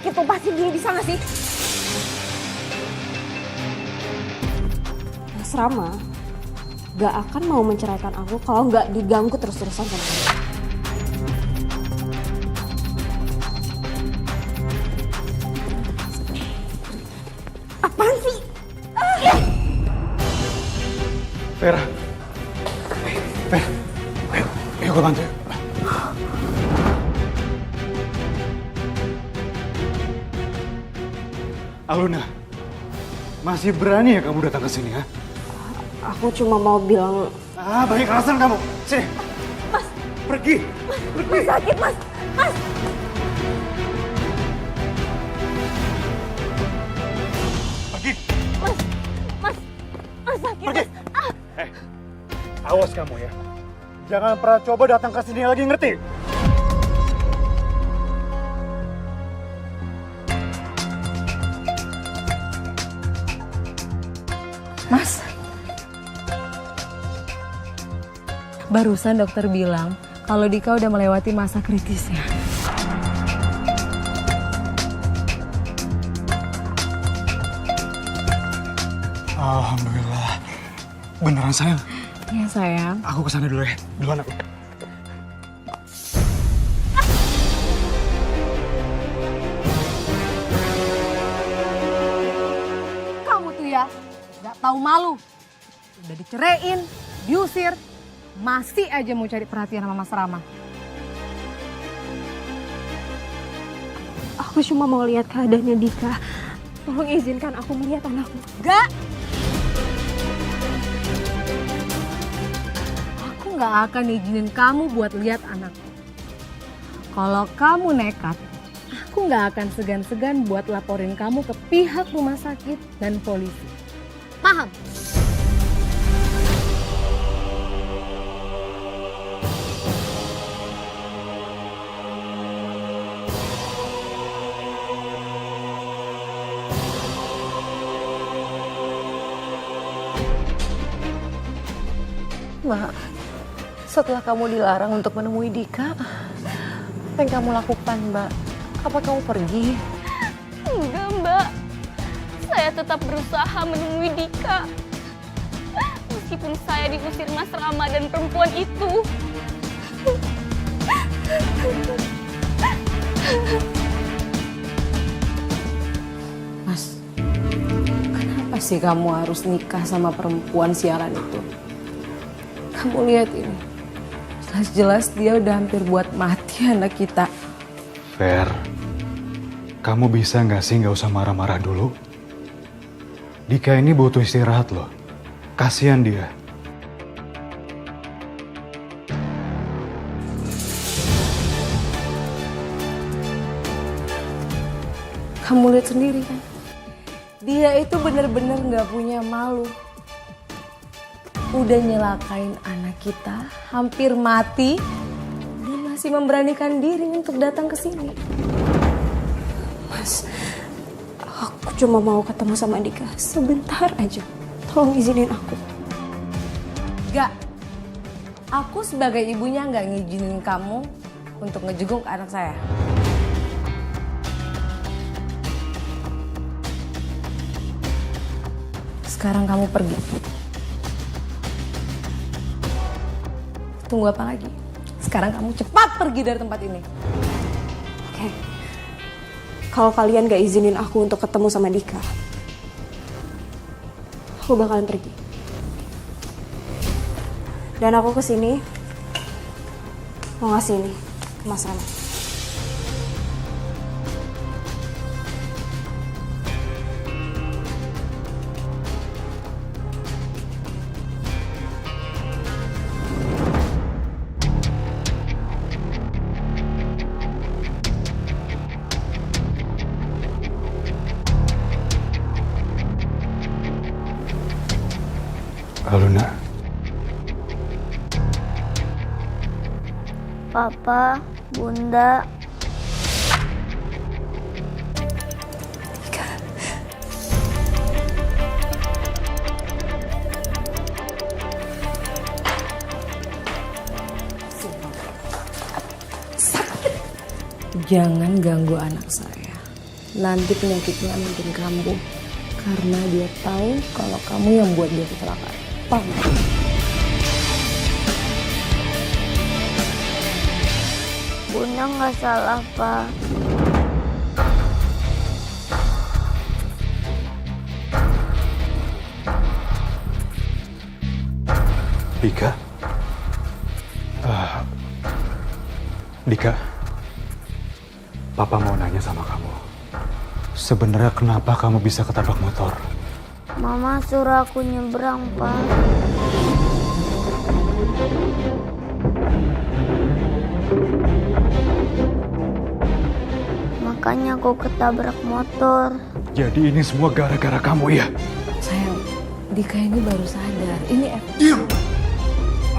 sakit, lepasin dulu bisa gak sih? Mas Rama gak akan mau menceraikan aku kalau gak diganggu terus-terusan sama kamu. Apaan sih? Vera. Vera. Ayo gue bantu. Aluna, masih berani ya kamu datang ke sini ya? Aku cuma mau bilang... Banyak alasan kamu. Sini. Mas. Pergi. Mas sakit, Mas. Mas. Pergi. Mas sakit. Pergi. Mas. Awas kamu ya. Jangan pernah coba datang ke sini lagi, ngerti? Mas, barusan dokter bilang kalau Dika udah melewati masa kritisnya. Alhamdulillah. Beneran sayang? Ya sayang. Aku kesana dulu ya. Duluan aku. Kamu tuh ya, gak tahu malu. Udah diceraiin, diusir, masih aja mau cari perhatian sama Mas Rama. Aku cuma mau lihat keadaannya Dika. Tolong izinkan aku melihat anakku. Gak! Aku gak akan izinin kamu buat lihat anakku. Kalau kamu nekat, aku gak akan segan-segan buat laporin kamu ke pihak rumah sakit dan polisi. Paham? Mak, setelah kamu dilarang untuk menemui Dika, apa yang kamu lakukan, Mbak? Apa kamu pergi? Enggak, Mbak. Saya tetap berusaha menemui Dika. Meskipun saya diusir Mas Rama dan perempuan itu. Mas, kenapa sih kamu harus nikah sama perempuan siaran itu? Kamu lihat ini, jelas-jelas dia udah hampir buat mati anak kita. Fer, kamu bisa nggak sih nggak usah marah-marah dulu? Dika ini butuh istirahat loh. Kasihan dia. Kamu lihat sendiri kan? Dia itu bener-bener nggak punya malu. Udah nyelakain anak kita, hampir mati, dia masih memberanikan diri untuk datang ke sini. Mas, aku cuma mau ketemu sama Dika sebentar aja. Tolong izinin aku. Gak, aku sebagai ibunya nggak ngizinin kamu untuk ngejenguk anak saya. Sekarang kamu pergi. Tunggu apa lagi? Sekarang kamu cepat pergi dari tempat ini. Oke. Kalau kalian gak izinin aku untuk ketemu sama Dika, aku bakalan pergi. Dan aku kesini mau ngasih ini ke Mas Rama. Aluna. Papa, Bunda. Jangan ganggu anak saya. nanti penyakitnya makin kambuh. Karena dia tahu kalau kamu yang buat dia kecelakaan. Paham? Bunda nggak salah, Pak. Dika? Dika, Papa mau nanya sama kamu. Sebenarnya kenapa kamu bisa ketabrak motor? Mama suruh aku nyebrang, Pak. Makanya aku ketabrak motor. Jadi ini semua gara-gara kamu ya? Sayang, Dika ini baru sadar. Ini Diam!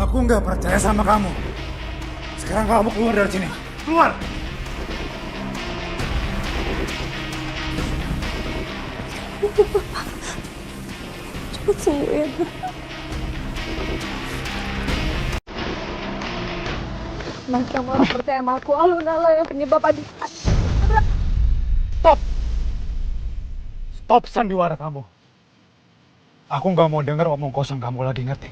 Aku nggak percaya sama kamu. Sekarang kamu keluar dari sini. Keluar! Cepet sembuh ya, Bu. Mas, kamu harus percaya sama aku. Alun-alun yang penyebab adik. Stop! Stop sandiwara kamu. Aku nggak mau dengar omong kosong kamu lagi, ngerti?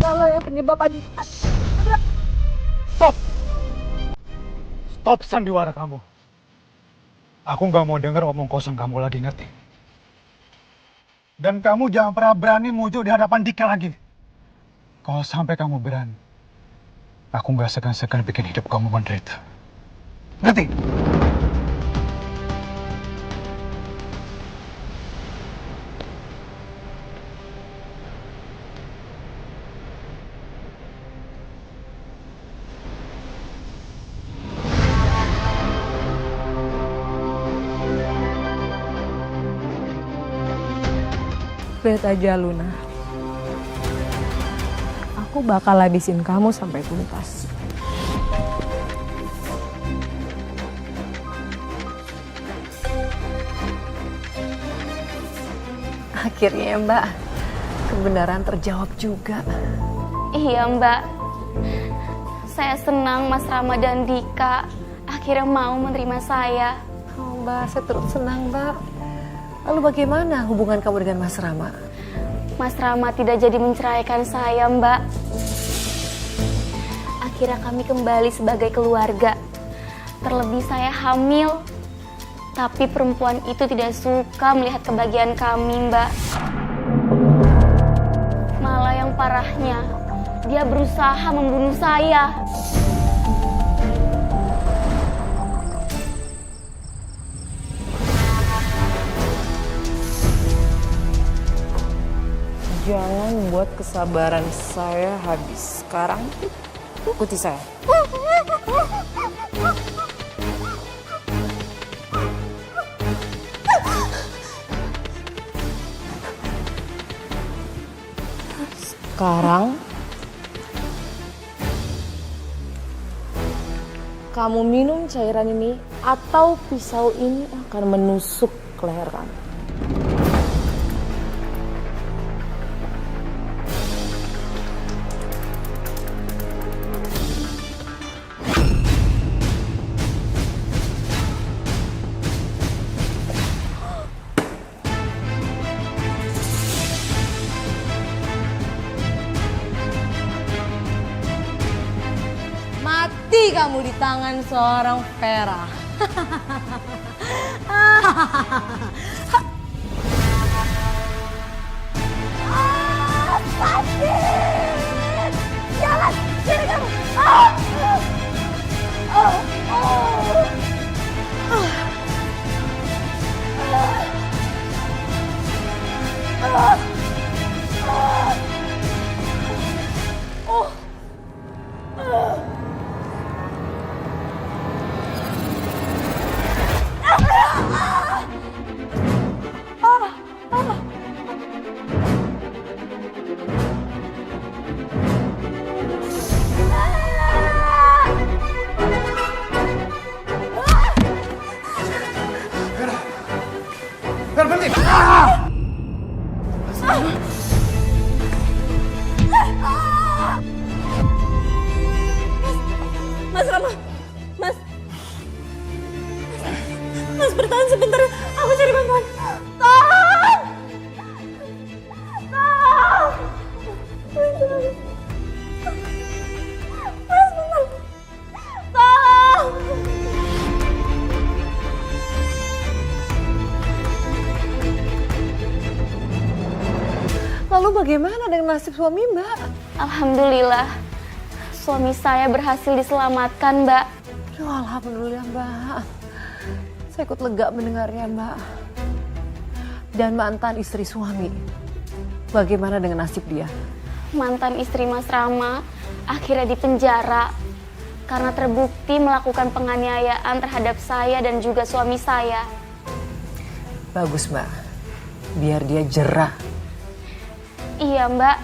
Alun-alun yang penyebab adik. Stop! Stop sandiwara kamu. Aku nggak mau dengar omong kosong kamu lagi, ngerti? Dan kamu jangan pernah berani muncul di hadapan Dika lagi. Kalau sampai kamu berani, aku nggak segan-segan bikin hidup kamu menderita. Ngerti? lihat aja Luna. Aku bakal habisin kamu sampai tuntas. Akhirnya Mbak, kebenaran terjawab juga. Iya, Mbak. Saya senang Mas Rama dan Dika akhirnya mau menerima saya. Oh, Mbak, saya turut senang, Mbak. Lalu bagaimana hubungan kamu dengan Mas Rama? Mas Rama tidak jadi menceraikan saya, Mbak. Akhirnya kami kembali sebagai keluarga. Terlebih saya hamil. Tapi perempuan itu tidak suka melihat kebahagiaan kami, Mbak. Malah yang parahnya, dia berusaha membunuh saya. Jangan buat kesabaran saya habis. Sekarang ikuti saya. Sekarang kamu minum cairan ini atau pisau ini akan menusuk ke leher kamu. Mati kamu di tangan seorang Vera. Jangan, sini kamu. Mas Rama. Mas. Mas bertahan sebentar. Aku cari bantuan. Tolong. Tolong. Mas bentar. Tolong. Lalu bagaimana dengan nasib suami Mbak? Alhamdulillah, suami saya berhasil diselamatkan, Mbak. Aduh, alhamdulillah Mbak. Saya ikut lega mendengarnya Mbak. Dan mantan istri suami, bagaimana dengan nasib dia? Mantan istri Mas Rama akhirnya dipenjara karena terbukti melakukan penganiayaan terhadap saya dan juga suami saya. Bagus Mbak, biar dia jerah. Iya, Mbak.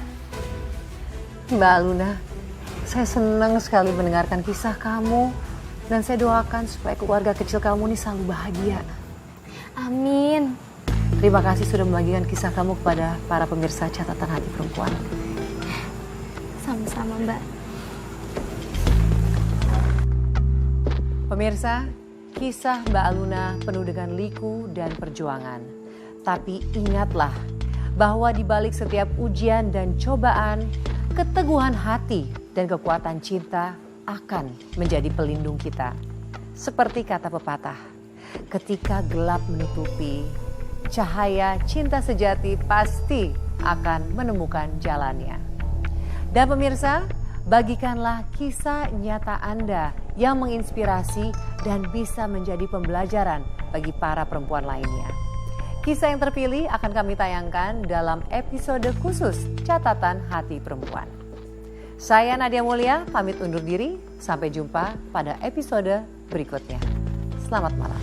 Mbak Luna, saya senang sekali mendengarkan kisah kamu. Dan saya doakan supaya keluarga kecil kamu ini selalu bahagia. Amin. Terima kasih sudah membagikan kisah kamu kepada para pemirsa catatan hati perempuan. Sama-sama, Mbak. Pemirsa, kisah Mbak Aluna penuh dengan liku dan perjuangan. Tapi ingatlah bahwa di balik setiap ujian dan cobaan, keteguhan hati dan kekuatan cinta akan menjadi pelindung kita. Seperti kata pepatah, ketika gelap menutupi, cahaya cinta sejati pasti akan menemukan jalannya. Dan pemirsa, bagikanlah kisah nyata Anda yang menginspirasi dan bisa menjadi pembelajaran bagi para perempuan lainnya. Kisah yang terpilih akan kami tayangkan dalam episode khusus Catatan Hati Perempuan. Saya Nadia Mulia, pamit undur diri. Sampai jumpa pada episode berikutnya. Selamat malam.